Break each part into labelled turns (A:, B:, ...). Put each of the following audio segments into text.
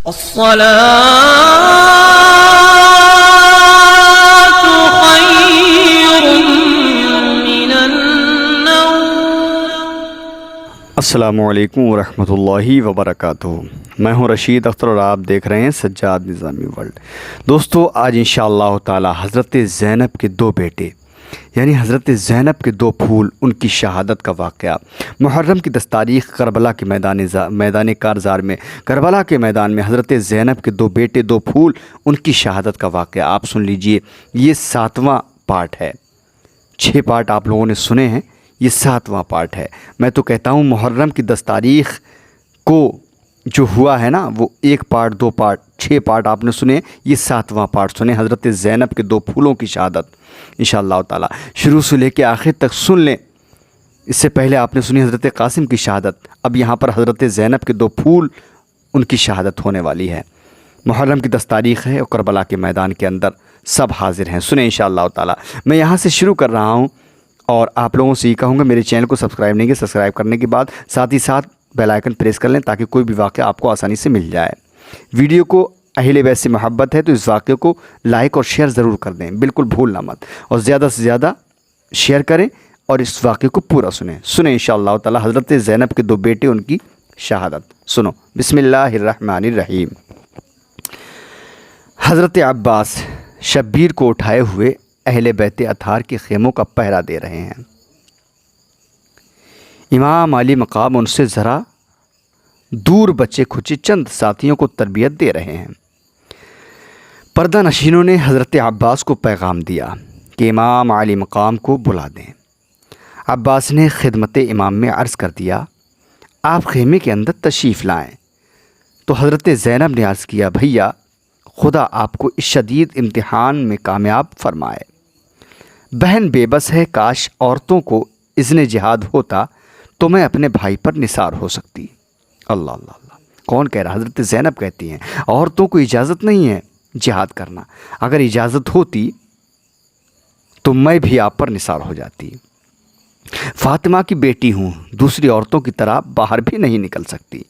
A: الصلاة خير من النوم۔
B: السلام علیکم ورحمۃ اللہ وبرکاتہ۔ میں ہوں رشید اختر اور آپ دیکھ رہے ہیں سجاد نظامی ورلڈ۔ دوستو، آج انشاءاللہ تعالی حضرت زینب کے دو بیٹے یعنی حضرت زینب کے دو پھول، ان کی شہادت کا واقعہ محرم کی 10 تاریخ کربلا کے میدان کارزار میں، کربلا کے میدان میں حضرت زینب کے دو بیٹے دو پھول، ان کی شہادت کا واقعہ آپ سن لیجئے۔ یہ 7واں پارٹ ہے، 6 پارٹ آپ لوگوں نے سنے ہیں، یہ 7واں پارٹ ہے۔ میں تو کہتا ہوں محرم کی 10 تاریخ کو جو ہوا ہے نا، وہ 1 پارٹ 2 پارٹ 6 پارٹ آپ نے سنے، یہ 7واں پارٹ سنے، حضرت زینب کے دو پھولوں کی شہادت انشاءاللہ تعالی شروع سے لے کے آخر تک سن لیں۔ اس سے پہلے آپ نے سنی حضرت قاسم کی شہادت، اب یہاں پر حضرت زینب کے دو پھول، ان کی شہادت ہونے والی ہے۔ محرم کی 10 تاریخ ہے اور کربلا کے میدان کے اندر سب حاضر ہیں، سنیں انشاءاللہ تعالی۔ میں یہاں سے شروع کر رہا ہوں اور آپ لوگوں سے یہ کہوں گا میرے چینل کو سبسکرائب نہیں کیا، سبسکرائب کرنے کے بعد ساتھ ہی ساتھ بیل آئیکن پریس کر لیں تاکہ کوئی بھی واقعہ آپ کو آسانی سے مل جائے۔ ویڈیو کو اہل بیت سے محبت ہے تو اس واقعے کو لائک اور شیئر ضرور کر دیں، بالکل بھولنا مت، اور زیادہ سے زیادہ شیئر کریں اور اس واقعے کو پورا سنیں انشاءاللہ تعالی حضرت زینب کے دو بیٹے، ان کی شہادت سنو۔ بسم اللہ الرحمن الرحیم۔ حضرت عباس شبیر کو اٹھائے ہوئے اہل بیت اطہار کے خیموں کا پہرا دے رہے ہیں۔ امام علی مقام ان سے ذرا دور بچے کھچے چند ساتھیوں کو تربیت دے رہے ہیں۔ پردہ نشینوں نے حضرت عباس کو پیغام دیا کہ امام علی مقام کو بلا دیں۔ عباس نے خدمت امام میں عرض کر دیا، آپ خیمے کے اندر تشریف لائیں۔ تو حضرت زینب نے عرض کیا، بھیا خدا آپ کو اس شدید امتحان میں کامیاب فرمائے۔ بہن بے بس ہے، کاش عورتوں کو اذن جہاد ہوتا تو میں اپنے بھائی پر نثار ہو سکتی۔ اللہ اللہ اللہ، کون کہہ رہا؟ حضرت زینب کہتی ہیں عورتوں کو اجازت نہیں ہے جہاد کرنا، اگر اجازت ہوتی تو میں بھی آپ پر نثار ہو جاتی۔ فاطمہ کی بیٹی ہوں، دوسری عورتوں کی طرح باہر بھی نہیں نکل سکتی،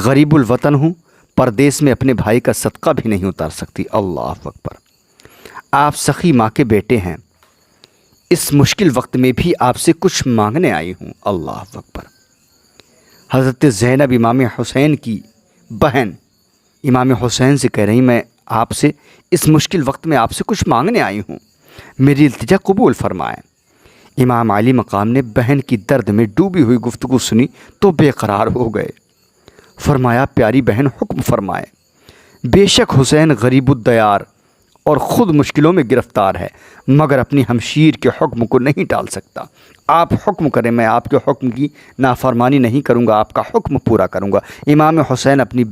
B: غریب الوطن ہوں، پردیس میں اپنے بھائی کا صدقہ بھی نہیں اتار سکتی۔ اللہ اکبر، آپ سخی ماں کے بیٹے ہیں، اس مشکل وقت میں بھی آپ سے کچھ مانگنے آئی ہوں۔ اللہ اکبر۔ حضرت زینب امام حسین کی بہن امام حسین سے کہہ رہی، میں آپ سے اس مشکل وقت میں آپ سے کچھ مانگنے آئی ہوں، میری التجا قبول فرمائیں۔ امام علی مقام نے بہن کی درد میں ڈوبی ہوئی گفتگو سنی تو بے قرار ہو گئے۔ فرمایا، پیاری بہن حکم فرمائے۔ بے شک حسین غریب الدیار اور خود مشکلوں میں گرفتار ہے، مگر اپنی ہمشیر کے حکم کو نہیں ٹال سکتا۔ آپ حکم کریں، میں آپ کے حکم کی نافرمانی نہیں کروں گا، آپ کا حکم پورا کروں گا۔ امام حسین اپنی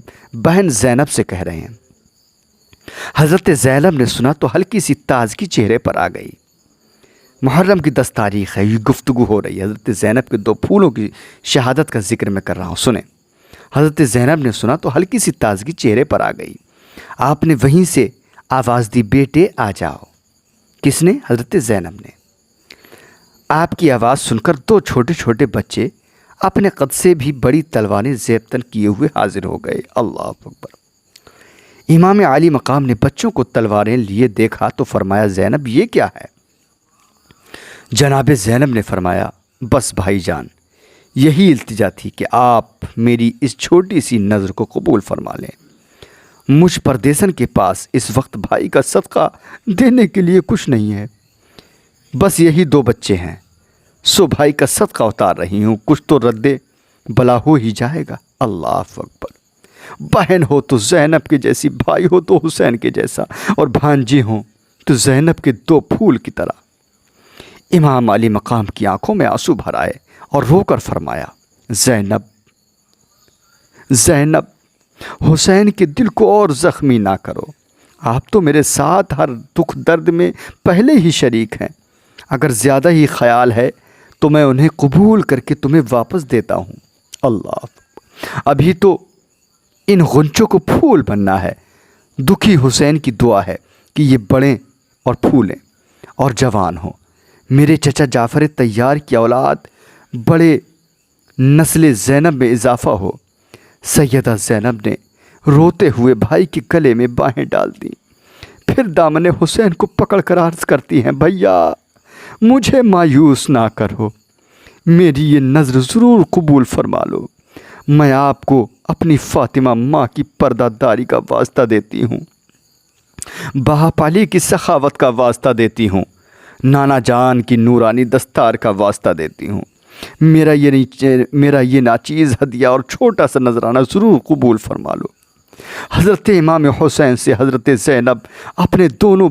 B: بہن زینب سے کہہ رہے ہیں۔ حضرت زینب نے سنا تو ہلکی سی تازگی چہرے پر آ گئی۔ محرم کی 10 تاریخ ہے، یہ گفتگو ہو رہی ہے، حضرت زینب کے دو پھولوں کی شہادت کا ذکر میں کر رہا ہوں، سنیں۔ حضرت زینب نے سنا تو ہلکی سی تازگی چہرے پر آ گئی۔ آپ نے وہیں سے آواز دی، بیٹے آ جاؤ۔ کس نے؟ حضرت زینب نے۔ آپ کی آواز سن کر 2 چھوٹے چھوٹے بچے اپنے قد سے بھی بڑی تلواریں زیب تن کیے ہوئے حاضر ہو گئے۔ اللہ اکبر۔ امام علی مقام نے بچوں کو تلواریں لیے دیکھا تو فرمایا، زینب یہ کیا ہے؟ جناب زینب نے فرمایا، بس بھائی جان، یہی التجا تھی کہ آپ میری اس چھوٹی سی نظر کو قبول فرما لیں۔ مجھ پردیسن کے پاس اس وقت بھائی کا صدقہ دینے کے لیے کچھ نہیں ہے، بس یہی 2 بچے ہیں، سو بھائی کا صدقہ اتار رہی ہوں، کچھ تو رد بلا ہو ہی جائے گا۔ اللہ اکبر۔ بہن ہو تو زینب کے جیسی، بھائی ہو تو حسین کے جیسا، اور بھانجی ہوں تو زینب کے 2 پھول کی طرح۔ امام علی مقام کی آنکھوں میں آنسو بھر آئے اور رو کر فرمایا، زینب زینب، حسین کے دل کو اور زخمی نہ کرو، آپ تو میرے ساتھ ہر دکھ درد میں پہلے ہی شریک ہیں، اگر زیادہ ہی خیال ہے تو میں انہیں قبول کر کے تمہیں واپس دیتا ہوں۔ اللہ، ابھی تو ان غنچوں کو پھول بننا ہے۔ دکھی حسین کی دعا ہے کہ یہ بڑھیں اور پھولیں اور جوان ہوں، میرے چچا جعفر طیار کی اولاد بڑے نسل زینب میں اضافہ ہو۔ سیدہ زینب نے روتے ہوئے بھائی کے گلے میں باہیں ڈال دیں، پھر دامن حسین کو پکڑ کر عرض کرتی ہیں، بھیا مجھے مایوس نہ کرو، میری یہ نظر ضرور قبول فرما لو، میں آپ کو اپنی فاطمہ ماں کی پردہ داری کا واسطہ دیتی ہوں، باپ علی کی سخاوت کا واسطہ دیتی ہوں، نانا جان کی نورانی دستار کا واسطہ دیتی ہوں، میرا یہ ناچیز ہدیہ اور چھوٹا سا نذرانہ ضرور قبول فرما لو۔ حضرت امام حسین سے حضرت زینب اپنے دونوں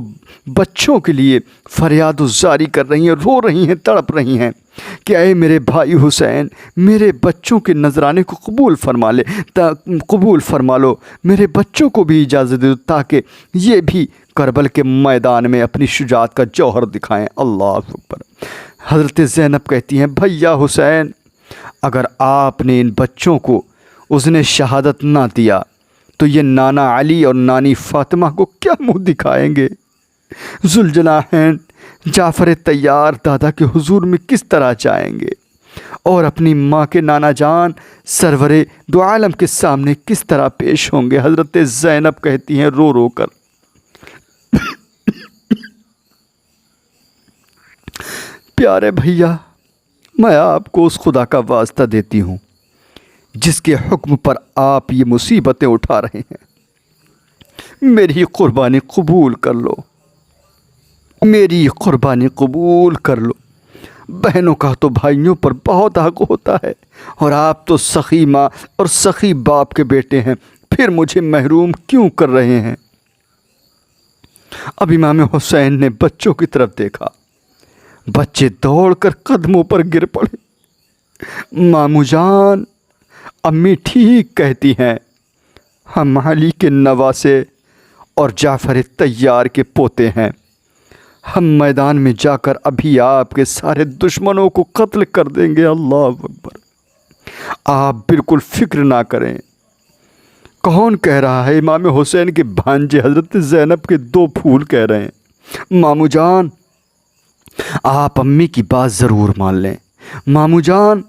B: بچوں کے لیے فریاد و زاری کر رہی ہیں، رو رہی ہیں، تڑپ رہی ہیں کہ اے میرے بھائی حسین، میرے بچوں کے نذرانے کو قبول فرما لو، میرے بچوں کو بھی اجازت دو تاکہ یہ بھی کربل کے میدان میں اپنی شجاعت کا جوہر دکھائیں۔ اللہ اکبر۔ حضرت زینب کہتی ہیں، بھیا حسین، اگر آپ نے ان بچوں کو اس نے شہادت نہ دیا تو یہ نانا علی اور نانی فاطمہ کو کیا منہ دکھائیں گے؟ ذوالجناحین جعفر طیار دادا کے حضور میں کس طرح جائیں گے اور اپنی ماں کے نانا جان سرور دو عالم کے سامنے کس طرح پیش ہوں گے؟ حضرت زینب کہتی ہیں رو رو کر، پیارے بھیا، میں آپ کو اس خدا کا واسطہ دیتی ہوں جس کے حکم پر آپ یہ مصیبتیں اٹھا رہے ہیں، میری قربانی قبول کر لو، میری قربانی قبول کر لو۔ بہنوں کا تو بھائیوں پر بہت حق ہوتا ہے، اور آپ تو سخی ماں اور سخی باپ کے بیٹے ہیں، پھر مجھے محروم کیوں کر رہے ہیں؟ اب امام حسین نے بچوں کی طرف دیکھا، بچے دوڑ کر قدموں پر گر پڑے۔ مامو جان، امی ٹھیک کہتی ہیں، ہم علی کے نواسے اور جعفر طیار کے پوتے ہیں، ہم میدان میں جا کر ابھی آپ کے سارے دشمنوں کو قتل کر دیں گے۔ اللہ اکبر۔ آپ بالکل فکر نہ کریں۔ کون کہہ رہا ہے؟ امام حسین کے بھانجے حضرت زینب کے دو پھول کہہ رہے ہیں۔ مامو جان، آپ امی کی بات ضرور مان لیں۔ مامو جان،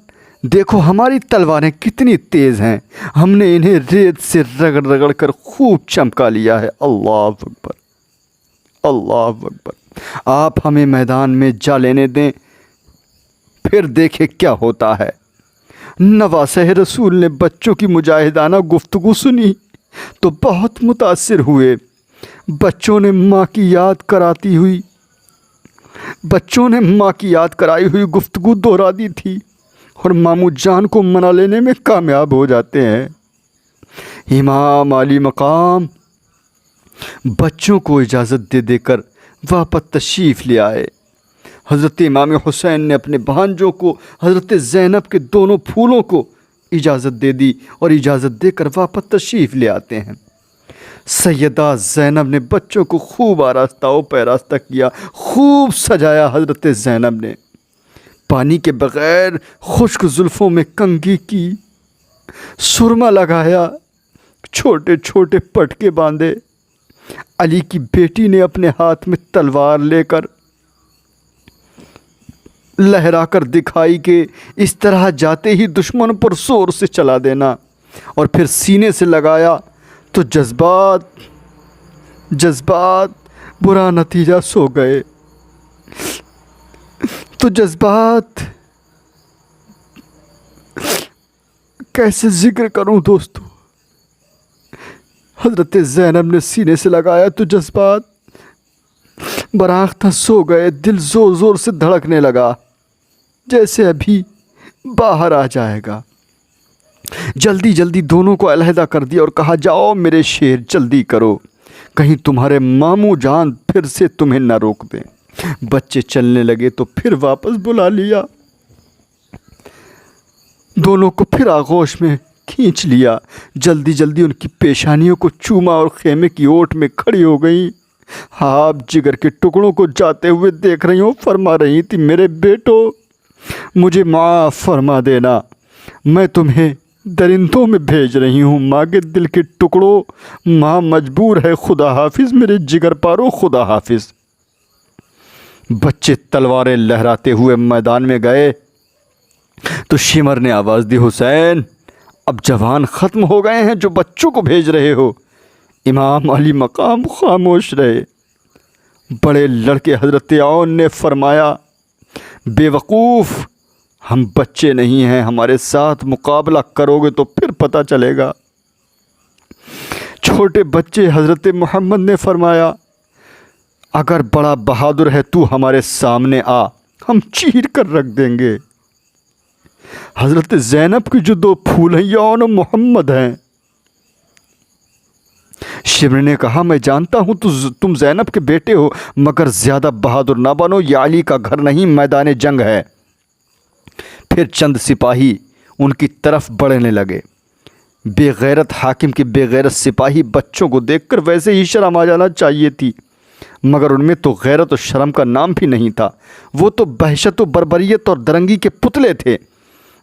B: دیکھو ہماری تلواریں کتنی تیز ہیں، ہم نے انہیں ریت سے رگڑ رگڑ کر خوب چمکا لیا ہے۔ اللہ اکبر، اللہ اکبر۔ آپ ہمیں میدان میں جا لینے دیں، پھر دیکھیں کیا ہوتا ہے۔ نواسہ رسول نے بچوں کی مجاہدانہ گفتگو سنی تو بہت متاثر ہوئے۔ بچوں نے ماں کی یاد کرائی ہوئی گفتگو دہرا دی تھی، اور مامو جان کو منا لینے میں کامیاب ہو جاتے ہیں۔ امام علی مقام بچوں کو اجازت دے کر واپس تشریف لے آئے۔ حضرت امام حسین نے اپنے بھانجوں کو، حضرت زینب کے دونوں پھولوں کو اجازت دے دی اور اجازت دے کر واپس تشریف لے آتے ہیں۔ سیدہ زینب نے بچوں کو خوب آراستہ و پیراستہ کیا، خوب سجایا۔ حضرت زینب نے پانی کے بغیر خشک زلفوں میں کنگھی کی، سرما لگایا، چھوٹے چھوٹے پٹکے باندھے۔ علی کی بیٹی نے اپنے ہاتھ میں تلوار لے کر لہرا کر دکھائی کہ اس طرح جاتے ہی دشمن پر زور سے چلا دینا، اور پھر سینے سے لگایا تو جذبات برا نتیجہ سو گئے۔ تو جذبات کیسے ذکر کروں دوستو؟ حضرت زینب نے سینے سے لگایا تو جذبات براختہ سو گئے۔ دل زور زور سے دھڑکنے لگا، جیسے ابھی باہر آ جائے گا۔ جلدی جلدی دونوں کو علیحدہ کر دیا اور کہا، جاؤ میرے شیر، جلدی کرو، کہیں تمہارے مامو جان پھر سے تمہیں نہ روک دیں۔ بچے چلنے لگے تو پھر واپس بلا لیا، دونوں کو پھر آغوش میں کھینچ لیا۔ جلدی جلدی ان کی پیشانیوں کو چوما اور خیمے کی اوٹ میں کھڑی ہو گئیں۔ آپ جگر کے ٹکڑوں کو جاتے ہوئے دیکھ رہی ہوں، فرما رہی تھی، میرے بیٹو مجھے معاف فرما دینا، میں تمہیں درندوں میں بھیج رہی ہوں۔ ماں کے دل کے ٹکڑوں، ماں مجبور ہے، خدا حافظ میرے جگر پارو، خدا حافظ۔ بچے تلواریں لہراتے ہوئے میدان میں گئے تو شمر نے آواز دی، حسین اب جوان ختم ہو گئے ہیں جو بچوں کو بھیج رہے ہو۔ امام علی مقام خاموش رہے۔ بڑے لڑکے حضرت عون نے فرمایا، بے وقوف، ہم بچے نہیں ہیں، ہمارے ساتھ مقابلہ کرو گے تو پھر پتہ چلے گا۔ چھوٹے بچے حضرت محمد نے فرمایا، اگر بڑا بہادر ہے تو ہمارے سامنے آ، ہم چیر کر رکھ دیں گے۔ حضرت زینب کی جو دو پھول ہیں یہ عون و محمد ہیں۔ شمر نے کہا، میں جانتا ہوں تم زینب کے بیٹے ہو، مگر زیادہ بہادر نہ بنو، یہ علی کا گھر نہیں میدان جنگ ہے۔ پھر چند سپاہی ان کی طرف بڑھنے لگے۔ بے غیرت حاکم کے بے غیرت سپاہی بچوں کو دیکھ کر ویسے ہی شرم آ جانا چاہیے تھی، مگر ان میں تو غیرت و شرم کا نام بھی نہیں تھا۔ وہ تو وحشت و بربریت اور درنگی کے پتلے تھے۔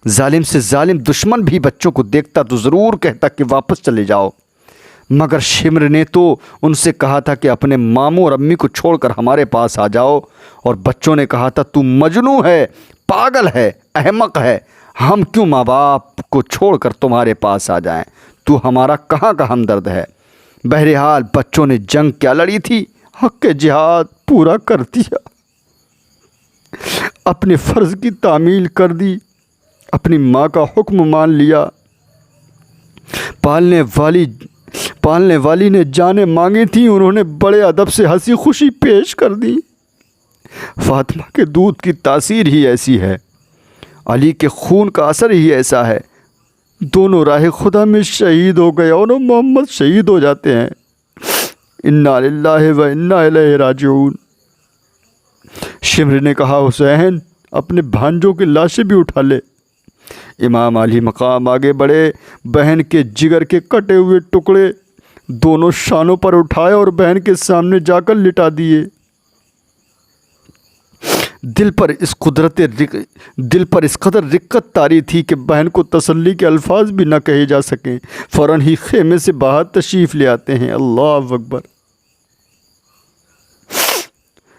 B: ظالم سے ظالم دشمن بھی بچوں کو دیکھتا تو ضرور کہتا کہ واپس چلے جاؤ، مگر شمر نے تو ان سے کہا تھا کہ اپنے ماموں اور امی کو چھوڑ کر ہمارے پاس آ جاؤ، اور بچوں نے کہا تھا تو مجنون ہے، پاگل ہے، احمق ہے، ہم کیوں ماں باپ کو چھوڑ کر تمہارے پاس آ جائیں، تو ہمارا کہاں کا ہمدرد ہے۔ بہرحال بچوں نے جنگ کیا لڑی تھی، حق جہاد پورا کر دیا، اپنے فرض کی تعمیل کر دی، اپنی ماں کا حکم مان لیا۔ پالنے والی نے جانیں مانگی تھیں، انہوں نے بڑے ادب سے ہنسی خوشی پیش کر دی۔ فاطمہ کے دودھ کی تاثیر ہی ایسی ہے، علی کے خون کا اثر ہی ایسا ہے، دونوں راہ خدا میں شہید ہو گئے اور محمد شہید ہو جاتے ہیں۔ انا للہ و انا الیہ راجعون۔ شمر نے کہا، حسین اپنے بھانجوں کی لاشیں بھی اٹھا لے۔ امام علی مقام آگے بڑھے، بہن کے جگر کے کٹے ہوئے ٹکڑے دونوں شانوں پر اٹھائے اور بہن کے سامنے جا کر لٹا دیے۔ دل پر اس قدر رقت طاری تھی کہ بہن کو تسلی کے الفاظ بھی نہ کہے جا سکیں۔ فوراً ہی خیمے سے باہر تشریف لے آتے ہیں۔ اللہ اکبر۔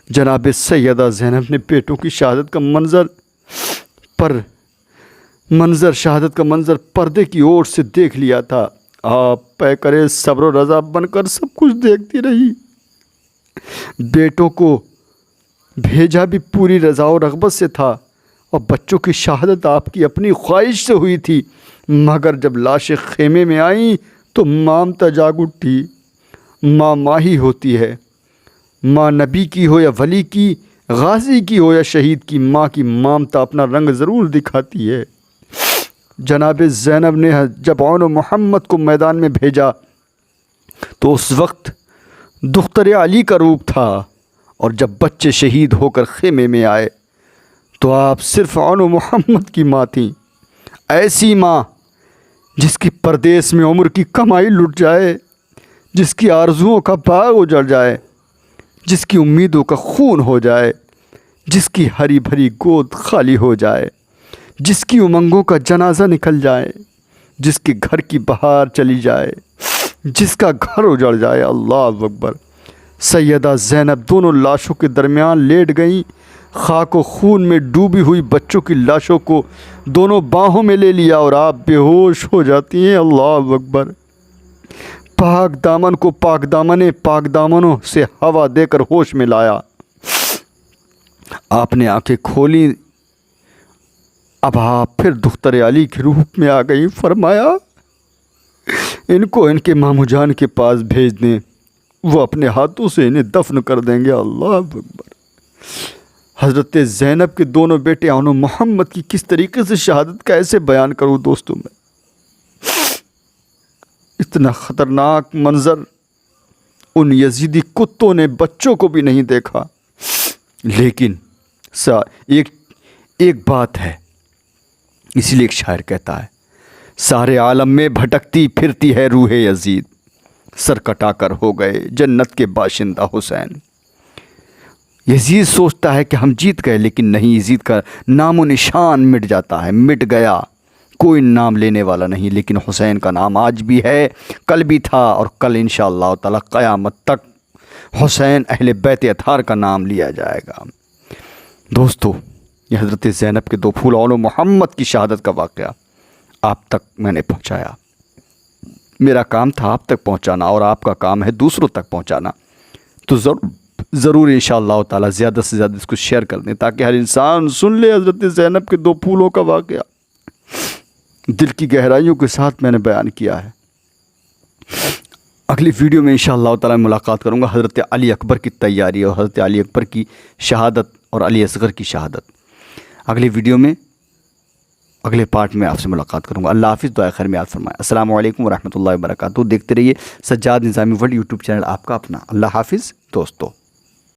B: جناب سیدہ زینب نے بیٹوں کی شہادت کا منظر پردے کی اوٹ سے دیکھ لیا تھا۔ آپ پیکرے صبر و رضا بن کر سب کچھ دیکھتی رہی۔ بیٹوں کو بھیجا بھی پوری رضا و رغبت سے تھا، اور بچوں کی شہادت آپ کی اپنی خواہش سے ہوئی تھی، مگر جب لاشیں خیمے میں آئیں تو مامتا جاگ اٹھی۔ ماں ماں ہی ہوتی ہے، ماں نبی کی ہو یا ولی کی، غازی کی ہو یا شہید کی، ماں کی مامتا اپنا رنگ ضرور دکھاتی ہے۔ جناب زینب نے جب عون و محمد کو میدان میں بھیجا تو اس وقت دختر علی کا روپ تھا، اور جب بچے شہید ہو کر خیمے میں آئے تو آپ صرف عون و محمد کی ماں تھیں۔ ایسی ماں جس کی پردیس میں عمر کی کمائی لٹ جائے، جس کی آرزوؤں کا باغ اجڑ جائے، جس کی امیدوں کا خون ہو جائے، جس کی ہری بھری گود خالی ہو جائے، جس کی امنگوں کا جنازہ نکل جائے، جس کے گھر کی بہار چلی جائے، جس کا گھر اجڑ جائے۔ اللہ اکبر۔ سیدہ زینب دونوں لاشوں کے درمیان لیٹ گئیں، خاک و خون میں ڈوبی ہوئی بچوں کی لاشوں کو دونوں باہوں میں لے لیا اور آپ بے ہوش ہو جاتی ہیں۔ اللہ اکبر۔ پاک دامن کو پاک دامنوں سے ہوا دے کر ہوش میں لایا۔ آپ نے آنکھیں کھولی، اب آپ پھر دختر علی کے روپ میں آ گئی۔ فرمایا، ان کو ان کے ماموں جان کے پاس بھیج دیں، وہ اپنے ہاتھوں سے انہیں دفن کر دیں گے۔ اللہ اکبر۔ حضرت زینب کے دونوں بیٹے عون و محمد کی کس طریقے سے شہادت کیسے بیان کروں دوستوں میں۔ اتنا خطرناک منظر ان یزیدی کتوں نے بچوں کو بھی نہیں دیکھا۔ لیکن ایک بات ہے، اسی لیے ایک شاعر کہتا ہے، سارے عالم میں بھٹکتی پھرتی ہے روح یزید، سر کٹا کر ہو گئے جنت کے باشندہ حسین۔ یزید سوچتا ہے کہ ہم جیت گئے، لیکن نہیں، یزید کا نام و نشان مٹ جاتا ہے، مٹ گیا، کوئی نام لینے والا نہیں۔ لیکن حسین کا نام آج بھی ہے، کل بھی تھا، اور کل انشاءاللہ تعالی قیامت تک حسین اہل بیت اطہار کا نام لیا جائے گا۔ دوستو، یہ حضرت زینب کے دو پھول عون و محمد کی شہادت کا واقعہ آپ تک میں نے پہنچایا. میرا کام تھا آپ تک پہنچانا اور آپ کا کام ہے دوسروں تک پہنچانا. تو ضرور انشاءاللہ تعالی زیادہ سے زیادہ اس کو شیئر کر دیں تاکہ ہر انسان سن لے حضرت زینب کے 2 پھولوں کا واقعہ. دل کی گہرائیوں کے ساتھ میں نے بیان کیا ہے. اگلی ویڈیو میں انشاءاللہ تعالی ملاقات کروں گا حضرت علی اکبر کی تیاری اور حضرت علی اکبر کی شہادت اور علی اصغر کی شہادت. اگلی ویڈیو میں اگلے پارٹ میں آپ سے ملاقات کروں گا. اللہ حافظ. دعائے خیر میں یاد فرمائیں. السلام علیکم ورحمۃ اللہ وبرکاتہ. دیکھتے رہیے سجاد نظامی ورلڈ یوٹیوب چینل آپ کا اپنا. اللہ حافظ دوستو.